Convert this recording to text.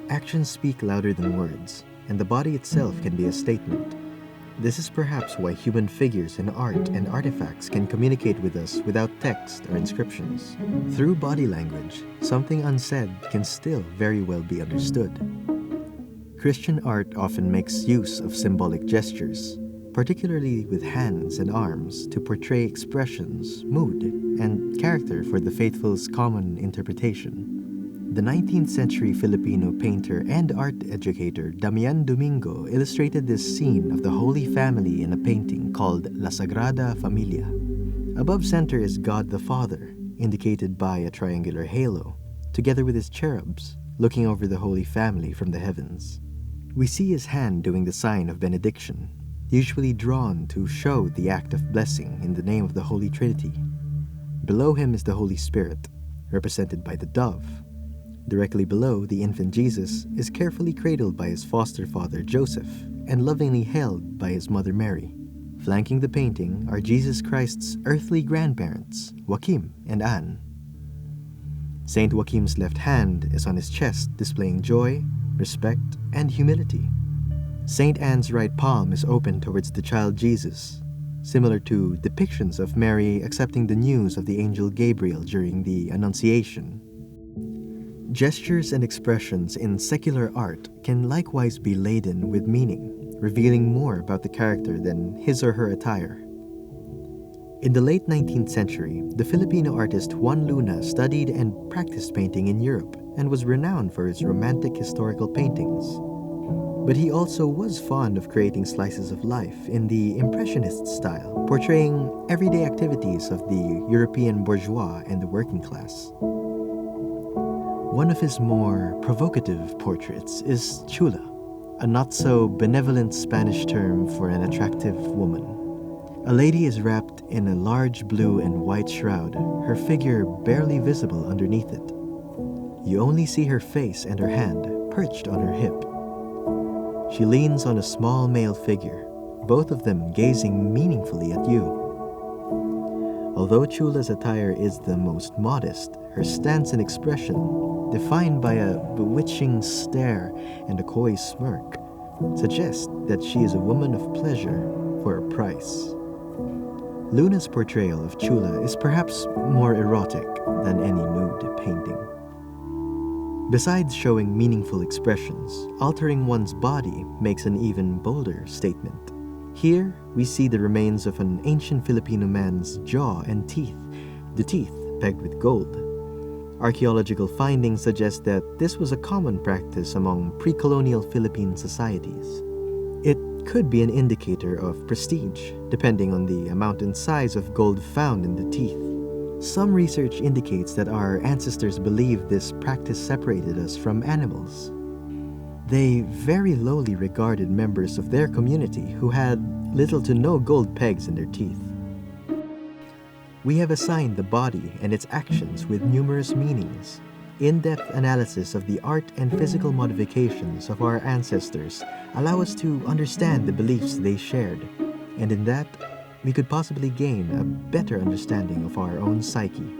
Actions speak louder than words, and the body itself can be a statement. This is perhaps why human figures in art and artifacts can communicate with us without text or inscriptions. Through body language, something unsaid can still very well be understood. Christian art often makes use of symbolic gestures, particularly with hands and arms, to portray expressions, mood, and character for the faithful's common interpretation. The 19th century Filipino painter and art educator Damian Domingo illustrated this scene of the Holy Family in a painting called La Sagrada Familia. Above center is God the Father, indicated by a triangular halo, together with his cherubs, looking over the Holy Family from the heavens. We see his hand doing the sign of benediction, usually drawn to show the act of blessing in the name of the Holy Trinity. Below him is the Holy Spirit, represented by the dove. Directly below, the infant Jesus is carefully cradled by his foster father Joseph and lovingly held by his mother Mary. Flanking the painting are Jesus Christ's earthly grandparents, Joachim and Anne. Saint Joachim's left hand is on his chest, displaying joy, respect, and humility. Saint Anne's right palm is open towards the child Jesus, similar to depictions of Mary accepting the news of the angel Gabriel during the Annunciation. Gestures and expressions in secular art can likewise be laden with meaning, revealing more about the character than his or her attire. In the late 19th century, the Filipino artist Juan Luna studied and practiced painting in Europe and was renowned for his romantic historical paintings. But he also was fond of creating slices of life in the Impressionist style, portraying everyday activities of the European bourgeois and the working class. One of his more provocative portraits is chula, a not-so-benevolent Spanish term for an attractive woman. A lady is wrapped in a large blue and white shroud, her figure barely visible underneath it. You only see her face and her hand perched on her hip. She leans on a small male figure, both of them gazing meaningfully at you. Although Chula's attire is the most modest, her stance and expression, defined by a bewitching stare and a coy smirk, suggest that she is a woman of pleasure for a price. Luna's portrayal of Chula is perhaps more erotic than any nude painting. Besides showing meaningful expressions, altering one's body makes an even bolder statement. Here, we see the remains of an ancient Filipino man's jaw and teeth, the teeth pegged with gold. Archaeological findings suggest that this was a common practice among pre-colonial Philippine societies. It could be an indicator of prestige, depending on the amount and size of gold found in the teeth. Some research indicates that our ancestors believed this practice separated us from animals. They very lowly regarded members of their community who had little to no gold pegs in their teeth. We have assigned the body and its actions with numerous meanings. In-depth analysis of the art and physical modifications of our ancestors allow us to understand the beliefs they shared, and in that, we could possibly gain a better understanding of our own psyche.